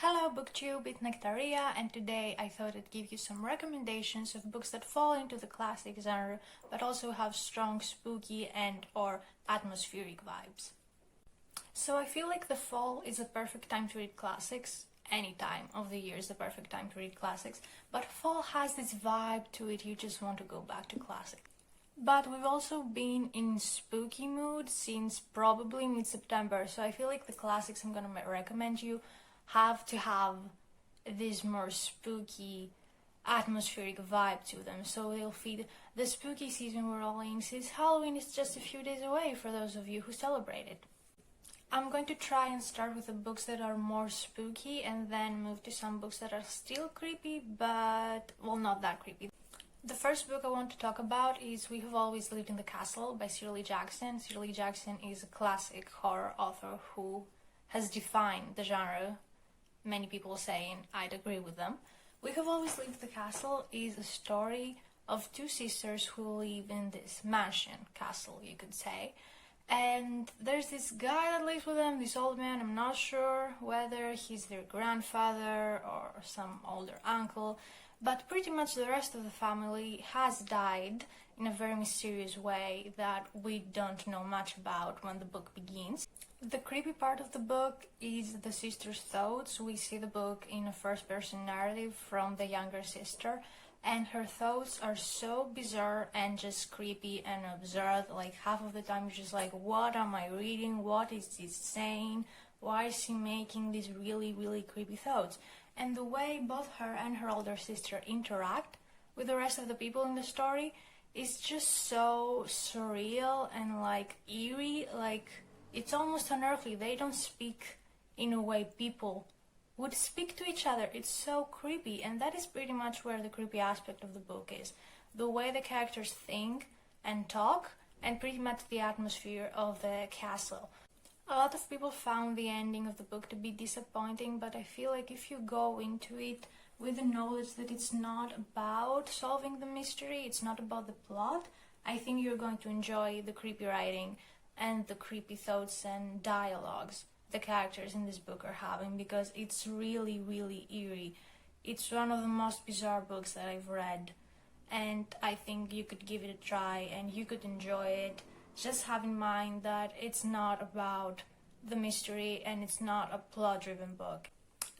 Hello BookTube, it's Nektaria, and today I thought I'd give you some recommendations of books that fall into the classic genre but also have strong spooky and or atmospheric vibes. So I feel like the fall is a perfect time to read classics. Any time of the year is the perfect time to read classics, but fall has this vibe to it, you just want to go back to classics. But we've also been in spooky mood since probably mid-September, so I feel like the classics I'm gonna recommend you have to have this more spooky atmospheric vibe to them, so they'll feed the spooky season we're all in, since Halloween is just a few days away for those of you who celebrate it. I'm going to try and start with the books that are more spooky and then move to some books that are still creepy, but, well, not that creepy. The first book I want to talk about is We Have Always Lived in the Castle by Shirley Jackson. Shirley Jackson is a classic horror author who has defined the genre. Many people saying I'd agree with them. We Have Always Lived in the Castle is a story of two sisters who live in this mansion, castle you could say. And there's this guy that lives with them, this old man. I'm not sure whether he's their grandfather or some older uncle, but pretty much the rest of the family has died in a very mysterious way that we don't know much about when the book begins. The creepy part of the book is the sister's thoughts. We see the book in a first-person narrative from the younger sister, and her thoughts are so bizarre and just creepy and absurd. Like, half of the time you're just like, what am I reading? What is this saying? Why is she making these really, really creepy thoughts? And the way both her and her older sister interact with the rest of the people in the story is just so surreal and like eerie, like it's almost unearthly. They don't speak in a way people would speak to each other. It's so creepy, and that is pretty much where the creepy aspect of the book is. The way the characters think and talk, and pretty much the atmosphere of the castle. A lot of people found the ending of the book to be disappointing, but I feel like if you go into it with the knowledge that it's not about solving the mystery, it's not about the plot, I think you're going to enjoy the creepy writing and the creepy thoughts and dialogues the characters in this book are having, because it's really, really eerie. It's one of the most bizarre books that I've read, and I think you could give it a try and you could enjoy it. Just have in mind that it's not about the mystery and it's not a plot-driven book.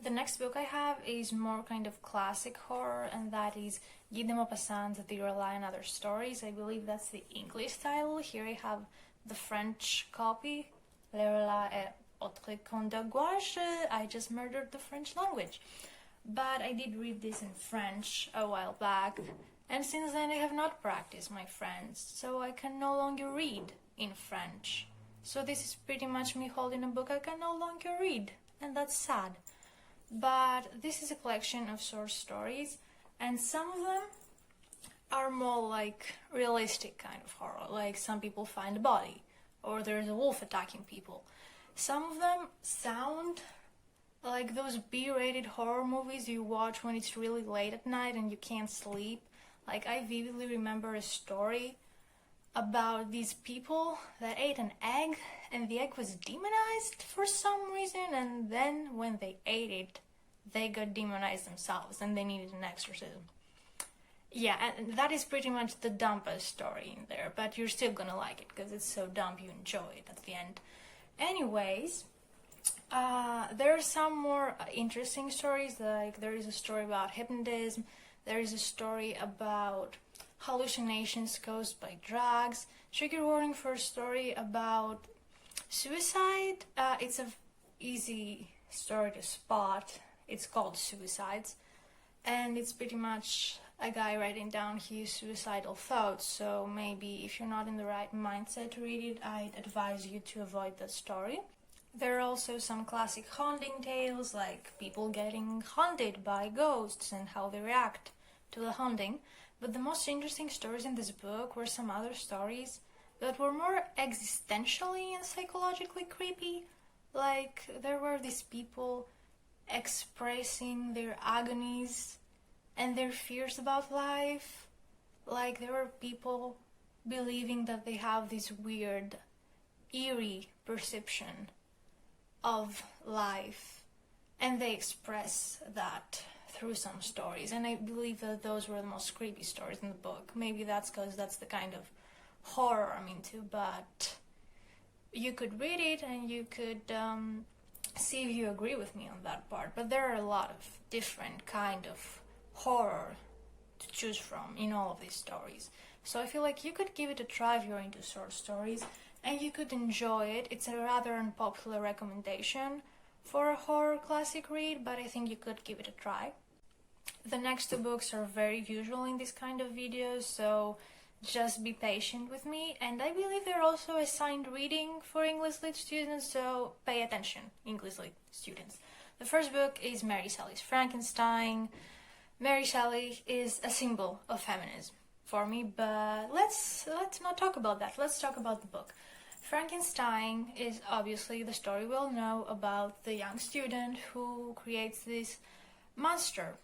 The next book I have is more kind of classic horror, and that is Guy de Maupassant's The Lorelai and Other Stories. I believe that's the English title. Here I have the French copy, Lorelai et autres contes de gouache. I just murdered the French language. But I did read this in French a while back, and since then I have not practiced my French, so I can no longer read in French. So this is pretty much me holding a book I can no longer read, and that's sad. But this is a collection of short stories, and some of them are more like realistic kind of horror, like some people find a body, or there's a wolf attacking people. Some of them sound like those B-rated horror movies you watch when it's really late at night and you can't sleep. Like, I vividly remember a story about these people that ate an egg, and the egg was demonized for some reason, and then when they ate it, they got demonized themselves and they needed an exorcism. Yeah, and that is pretty much the dumbest story in there, but you're still gonna like it because it's so dumb you enjoy it at the end. Anyways, there are some more interesting stories, like there is a story about hypnotism, there is a story about hallucinations caused by drugs. Trigger warning for a story about suicide. It's an easy story to spot. It's called Suicides, and it's pretty much a guy writing down his suicidal thoughts, so maybe if you're not in the right mindset to read it, I'd advise you to avoid that story. There are also some classic haunting tales, like people getting haunted by ghosts and how they react to the haunting. But the most interesting stories in this book were some other stories that were more existentially and psychologically creepy. Like, there were these people expressing their agonies and their fears about life. Like, there were people believing that they have this weird, eerie perception of life and they express that through some stories, and I believe that those were the most creepy stories in the book. Maybe that's because that's the kind of horror I'm into, but you could read it and you could see if you agree with me on that part. But there are a lot of different kind of horror to choose from in all of these stories. So I feel like you could give it a try if you're into short stories, and you could enjoy it. It's a rather unpopular recommendation for a horror classic read, but I think you could give it a try. The next two books are very usual in this kind of videos, so just be patient with me. And I believe they're also assigned reading for English Lit students, so pay attention, English Lit students. The first book is Mary Shelley's Frankenstein. Mary Shelley is a symbol of feminism for me, but let's not talk about that. Let's talk about the book. Frankenstein is obviously the story we all know about the young student who creates this monster.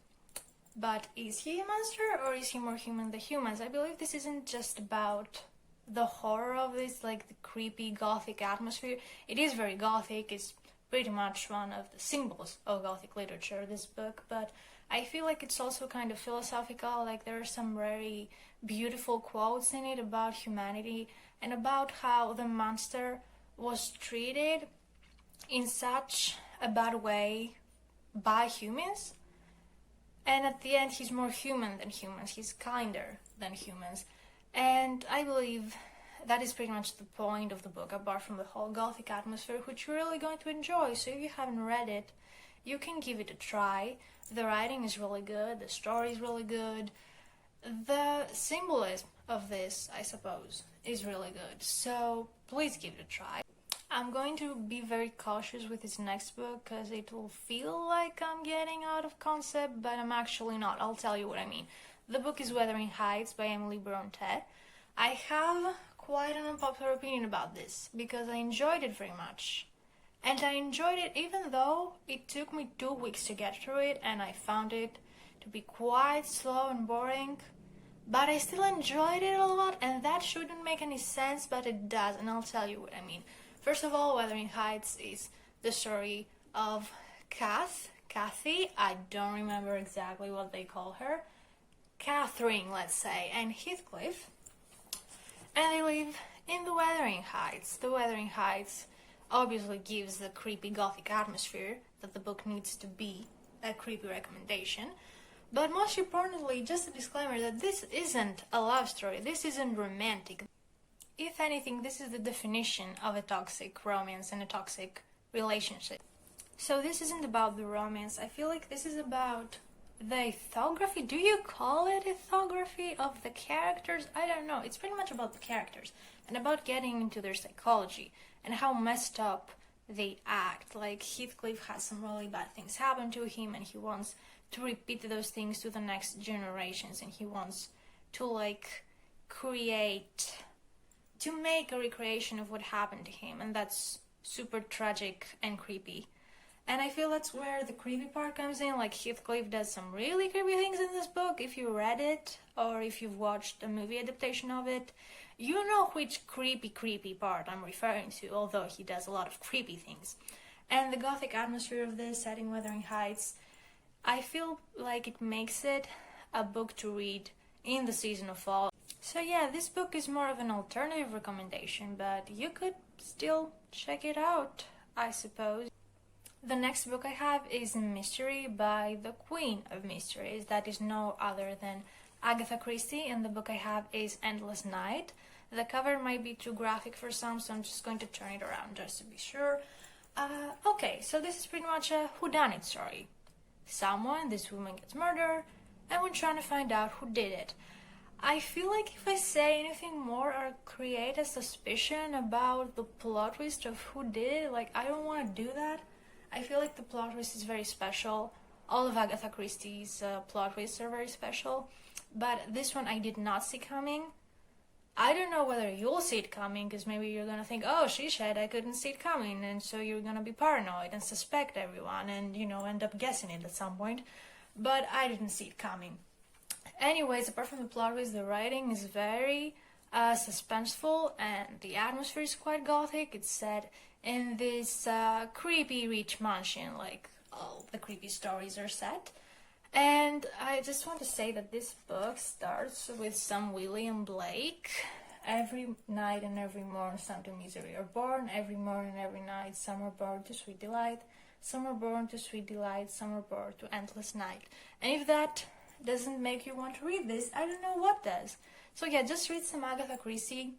But is he a monster, or is he more human than humans? I believe this isn't just about the horror of this, like the creepy gothic atmosphere. It is very gothic. It's pretty much one of the symbols of gothic literature, this book, but I feel like it's also kind of philosophical. Like there are some very beautiful quotes in it about humanity and about how the monster was treated in such a bad way by humans, and at the end he's more human than humans, he's kinder than humans. And I believe that is pretty much the point of the book, apart from the whole gothic atmosphere, which you're really going to enjoy. So if you haven't read it, you can give it a try. The writing is really good, the story is really good, the symbolism of this, I suppose, is really good, so please give it a try. I'm going to be very cautious with this next book because it will feel like I'm getting out of concept, but I'm actually not. I'll tell you what I mean. The book is Wuthering Heights by Emily Bronte. I have quite an unpopular opinion about this because I enjoyed it very much. And I enjoyed it even though it took me 2 weeks to get through it, and I found it to be quite slow and boring. But I still enjoyed it a lot, and that shouldn't make any sense, but it does, and I'll tell you what I mean. First of all, Wuthering Heights is the story of Kathy, I don't remember exactly what they call her, Catherine, let's say, and Heathcliff, and they live in the Wuthering Heights. The Wuthering Heights obviously gives the creepy gothic atmosphere that the book needs to be a creepy recommendation. But most importantly, just a disclaimer that this isn't a love story, this isn't romantic. If anything, this is the definition of a toxic romance and a toxic relationship. So this isn't about the romance, I feel like this is about the ethography. Do you call it ethography of the characters? I don't know, it's pretty much about the characters and about getting into their psychology and how messed up they act. Like Heathcliff has some really bad things happen to him, and he wants to repeat those things to the next generations, and he wants to make a recreation of what happened to him, and that's super tragic and creepy. And I feel that's where the creepy part comes in. Like Heathcliff does some really creepy things in this book. If you read it or if you've watched a movie adaptation of it, you know which creepy part I'm referring to, although he does a lot of creepy things. And the gothic atmosphere of this set in Wuthering Heights, I feel like it makes it a book to read in the season of fall. So yeah, this book is more of an alternative recommendation, but you could still check it out, I suppose. The next book I have is Mystery by the Queen of Mysteries, that is no other than Agatha Christie, and the book I have is Endless Night. The cover might be too graphic for some, so I'm just going to turn it around just to be sure. Okay, so this is pretty much a whodunit story. This woman gets murdered, and we're trying to find out who did it. I feel like if I say anything more or create a suspicion about the plot twist of who did it, I don't want to do that. I feel like the plot twist is very special. All of Agatha Christie's plot twists are very special, but this one I did not see coming. I don't know whether you'll see it coming, because maybe you're gonna think, oh, she said I couldn't see it coming, and so you're gonna be paranoid and suspect everyone and, end up guessing it at some point. But I didn't see it coming. Anyways, apart from the plot twist, the writing is very suspenseful, and the atmosphere is quite gothic. It's set in this creepy rich mansion, all the creepy stories are set. And I just want to say that this book starts with some William Blake. Every night and every morn some to misery are born, every morn and every night some are born to sweet delight, some are born to sweet delight, some are born to endless night. And if that doesn't make you want to read this, I don't know what does. So yeah, just read some Agatha Christie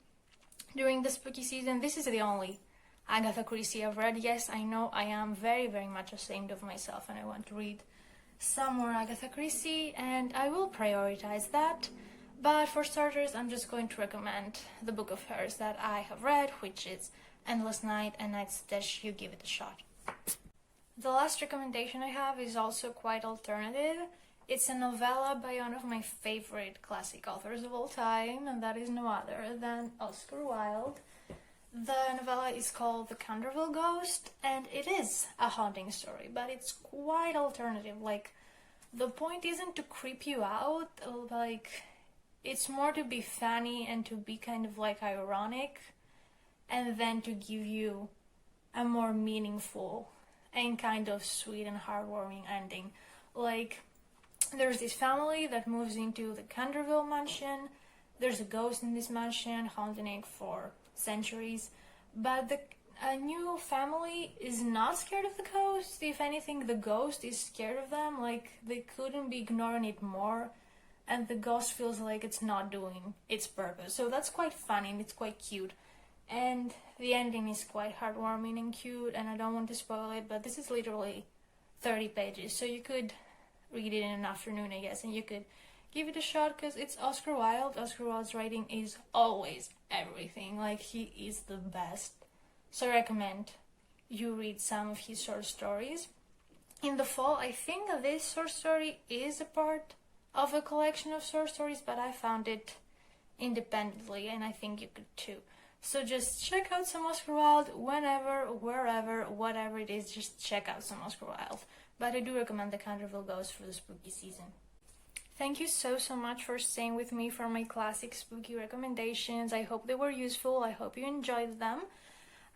during the spooky season. This is the only Agatha Christie I've read. Yes, I know I am very, very much ashamed of myself and I want to read some more Agatha Christie, and I will prioritize that. But for starters, I'm just going to recommend the book of hers that I have read, which is Endless Night, and I suggest you give it a shot. The last recommendation I have is also quite alternative. It's a novella by one of my favorite classic authors of all time, and that is no other than Oscar Wilde. The novella is called The Canterville Ghost, and it is a haunting story, but it's quite alternative. Like, the point isn't to creep you out, like, it's more to be funny and to be kind of like ironic, and then to give you a more meaningful and kind of sweet and heartwarming ending. Like, there's this family that moves into the Canterville mansion. There's a ghost in this mansion haunting it for centuries, but a new family is not scared of the ghost. If anything, the ghost is scared of them. Like, they couldn't be ignoring it more, and the ghost feels like it's not doing its purpose. So that's quite funny and it's quite cute. And the ending is quite heartwarming and cute, and I don't want to spoil it, but this is literally 30 pages, so you could read it in an afternoon, I guess, and you could give it a shot because it's Oscar Wilde. Oscar Wilde's writing is always everything. Like, he is the best. So I recommend you read some of his short stories. In the fall, I think this short story is a part of a collection of short stories, but I found it independently, and I think you could too. So just check out some Oscar Wilde whenever, wherever, whatever it is, just check out some Oscar Wilde. But I do recommend The Canterville Ghost for the spooky season. Thank you so much for staying with me for my classic spooky recommendations. I hope they were useful. I hope you enjoyed them.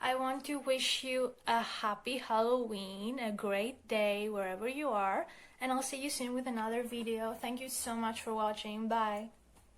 I want to wish you a happy Halloween, a great day wherever you are, and I'll see you soon with another video. Thank you so much for watching. Bye.